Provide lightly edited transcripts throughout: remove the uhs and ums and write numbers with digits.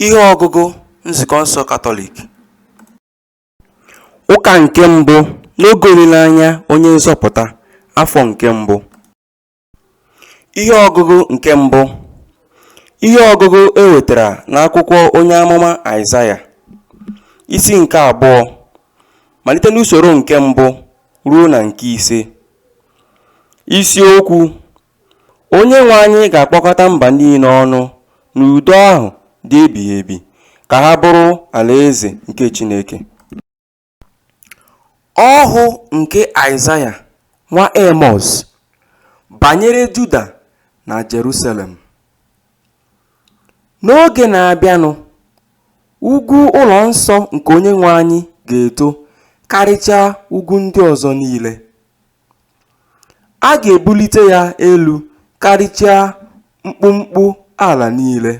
Ihe ọgụgụ nzukọ nsọ Katọlik. Ụka nke mbụ n'oge olileanya onye nzọpụta afọ nke mbụ. Ihe ọgụgụ nke mbụ. Ihe ọgụgụ ewetara n'akwụkwọ onye amụma Aịzaya, isi nke abụọ, malite n'usoro nke mbụ ruo na nke ise. Isiokwu: Onye nwe anyị ga-akpọkọta mba niile ọnụ n'udo ahụ dị ebighị ebi ka ha bụrụ alaeze nke Chineke. Ọhụ nke Aịzaya nwa Emọs banyere Juda na Jerusalem. N'oge na-abịanụ, ugwu ụlọ nsọ nke onye nwe anyị ga-eto karịchaa ugwu ndị ọzọ niile. A ga-ebulite ya elu karịchaa mkpumkpu ala niile.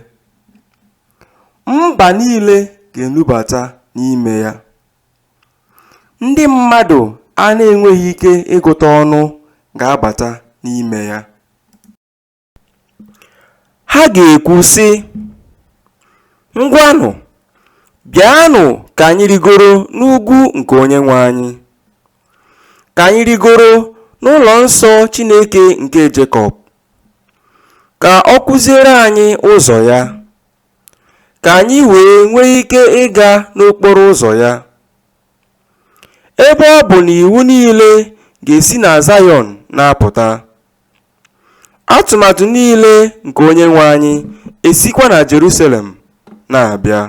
Mba niile ga-enubata n'ime ya. Ndị mmadụ a na-enweghị ike ịgụta ọnụ ga-abata n'ime ya. Ha ga-ekwu sị, ngwanụ, bịanụ ka anyị rigoro n'ugwu nke onye nwe anyị, ka anyị rigoro n'ụlọ nsọ Chineke nke Jekọb, ka ọ kụziere anyị ụzọ ya, ka anyị wee nwee ike ịga n'okporo ụzọ ya. Ebe ọ bụ na iwu niile ga-esi na Zayọn na-apụta, atụmatụ niile nke onye nwe anyị esikwa na Jerusalem na-abịa.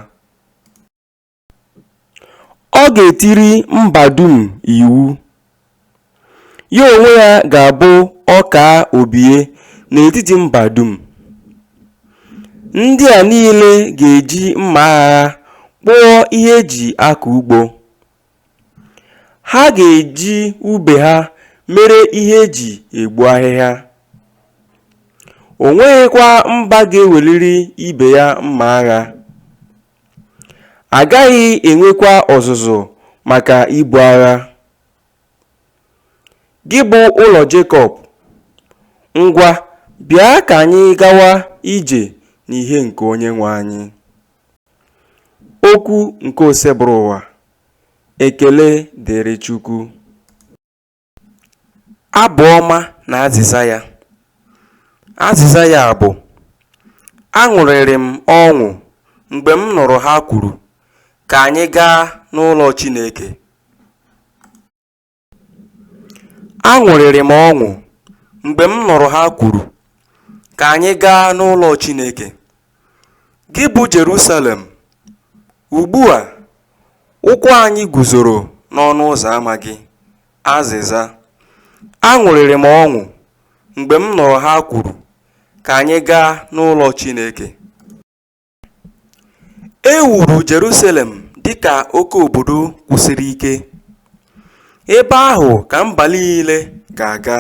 Ọ ga-etiri mba dum iwu. Ya onwe ya ga-abụ ọka obie n'etiti mba dum. Ndị a niile ga-eji mma agha kpụọ ihe eji akọ ugbo. Ha ga-eji ube ha mere ihe eji egbu ahịhịa. O nweghịkwa mba ga-eweliri ibe ya mma agha. Agaghị enwekwa ọzụzụ maka ibu agha. Gị bụ ụlọ Jekọb, ngwa bịa ka anyị gawa ije n'ihe nke onye nwe anyị. Okwu nke osebụrụ ụwa. Ekele dịrị Chukwu. Abụ ọma na azịza ya. Azịza ya bụ: aṅụrịrị m ọṅụ mgbe m nụrụ ha kwuru, ka anyị gaa n'ụlọ Chineke. Aṅụrịrị m ọṅụ mgbe m nụrụ ha kwuru, ka anyị gaa n'ụlọ Chineke. Gị bụ Jerusalem, ugbu a ụkwụ anyị guzoro n'ọnụ ụzọ ámá gị. Azịza: aṅụrịrị m ọṅụ mgbe m nụrụ ha kwuru, ka anyị gaa n'ụlọ Chineke. E wuru Jerusalem dịka oke obodo kwụsiri ike. Ebe ahụ ka mba niile ga-aga,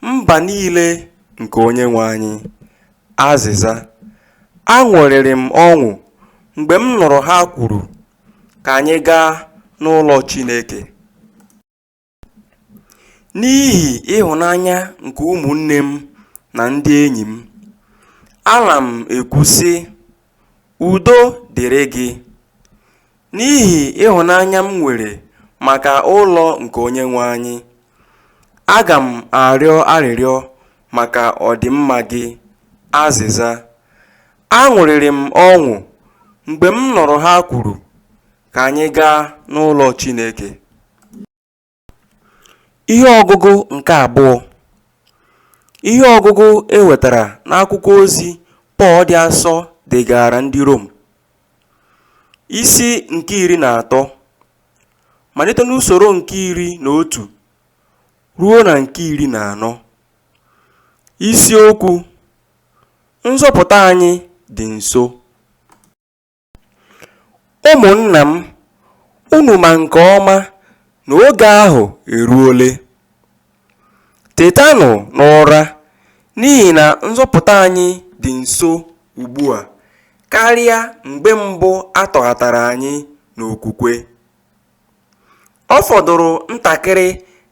mba niile nke onye nwe anyị. Azịza: aṅụrịrị m ọṅụ mgbe m nụrụ ha kwuru, ka anyị gaa n'ụlọ Chineke. N'ihi ịhụnanya nke ụmụnne m na ndị enyi m, ana m ekwu sị, udo dịrị gị. N'ihi ịhụnanya m nwere maka ụlọ nke onye nwe anyị, aga m arịọ arịrịọ maka ọdịmma gị. Azịza: aṅụrịrị m ọṅụ mgbe m nụrụ ha kwuru, ka anyị gaa n'ụlọ Chineke. Ihe ọgụgụ nke abụọ. Ihe ọgụgụ ewetara n'akwụkwọ ozi Pọl dị asọ degara ndị Rom, isi nke 13, malite n'usoro nke 11 ruo na nke 14. Isiokwu: nzọpụta anyị dị nso. Ụmụnna m, unu ma nke ọma na oge ahụ eruole. Tetanụ n'ụra, n'ihi na nzọpụta anyị dị nso ugbu a karịa mgbe mbụ a tọghatara anyị n'okwukwe. Ọ fọdụrụ ntakịrị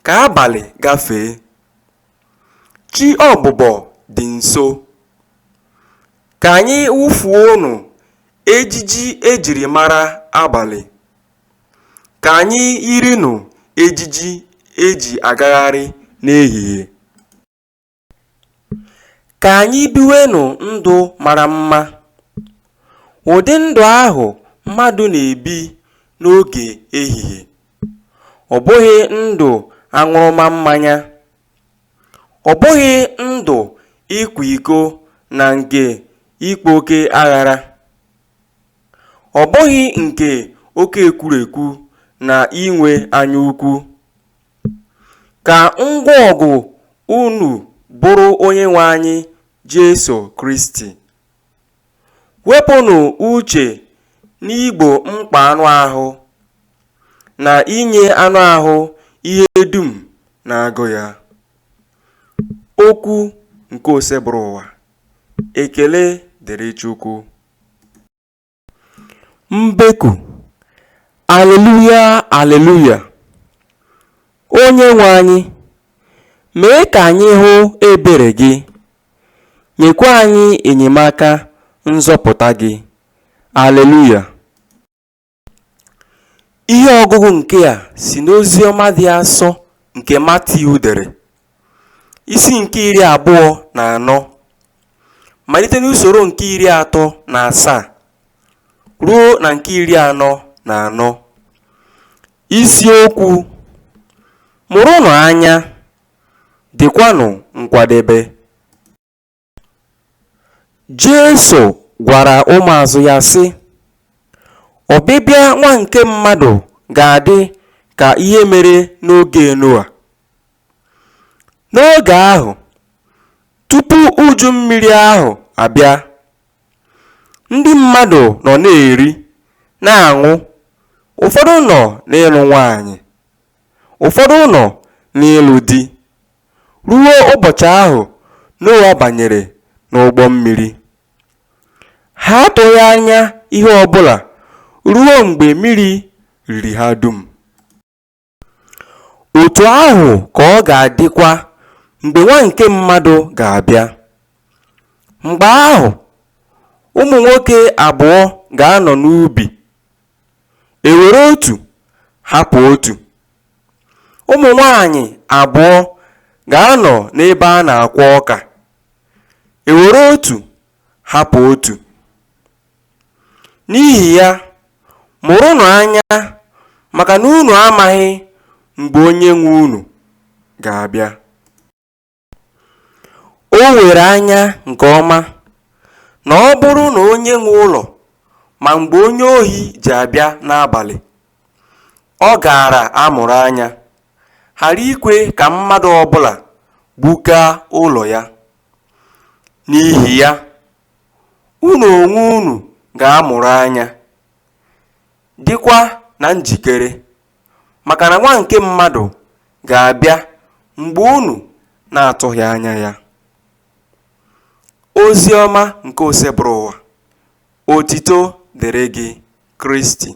ka abalị gafee. Chi ọbụbọ dị nso. Ka anyị wụfuo unu ejiji ejiri mara abalị. Ka anyị yirinụ ejiji eji agagharị n'ehihie. Ka anyị biwenụ ndụ mara mma, ụdị ndụ ahụ mmadụ na-ebi n'oge ehihie, ọ bụghị ndụ aṅụrụma mmanya, ọ bụghị ndụ ịkwa iko na nke ịkpa oke aghara, ọ bụghị nke oke ekwurekwu na inwe anya ukwu. Ka ngwa ọgụ unu bụrụ Onyenwe anyị Jesu Kristi. Wepụnụ uche n'igbo mkpa anụ ahụ na inye anụ ahụ ihe dum na-agụ ya. Okwu nke osebụrụ ụwa. Ekele dịrị Chukwu. Mbeku. Aleluya, aleluya. Onyenwe anyị, mee ka anyị hụ ebere gị, nyekwa anyị enyemaka nzọpụta gị. Aleluya. Ihe ọgụgụ nke a si n'ozi ọma dị asọ nke Matiu dere, isi nke 24, malite n'usoro nke 37 ruo na nke 44. Isiokwu: mụrụnụ anya, dịkwanụ nkwadebe. Jesu gwara ụmụazụ ya sị, ọbịbịa nwa nke mmadụ ga-adị ka ihe mere n'oge Noa. N'oge ahụ, tupu uju mmiri ahụ abịa, ndị mmadụ nọ na-eri, na-aṅụ, ụfọdụ nọ n'ịlụ nwaanyị, ụfọdụ nọ n'ịlụ di, ruo ụbọchị ahụ Noa banyere n'ụgbọ mmiri. Ha atụghị anya ihe ọbụla ruo mgbe mmiri riri ha dum. Otu ahụ ka ọ ga-adịkwa mgbe nwa nke mmadụ ga-abịa. Mgbe ahụ, ụmụ nwoke abụọ ga-anọ n'ubi, ewere otu hapụ otu. Ụmụ nwanyị abụọ ga-anọ n'ebe a na-akwọ ọka, ewere otu hapụ otu. N'ihi ya, mụrụnụ anya, maka na unu amaghị mgbe onye nwe unu ga-abịa. O were anya nke ọma na ọ bụrụ na onye nwe ụlọ ma mgbe onye ohi ji abịa n'abalị, ọ gaara amụrụ anya, ghara ikwe ka mmadụ ọbụla gbukaa ụlọ ya. N'ihi ya, unu onwe unu ga-amụrụ anya, dịkwa na njikere, maka na nwa nke mmadụ ga-abịa mgbe unu na-atụghị anya ya. Ozi ọma nke osebụrụ ụwa. Otito dịrị gị, Kristi.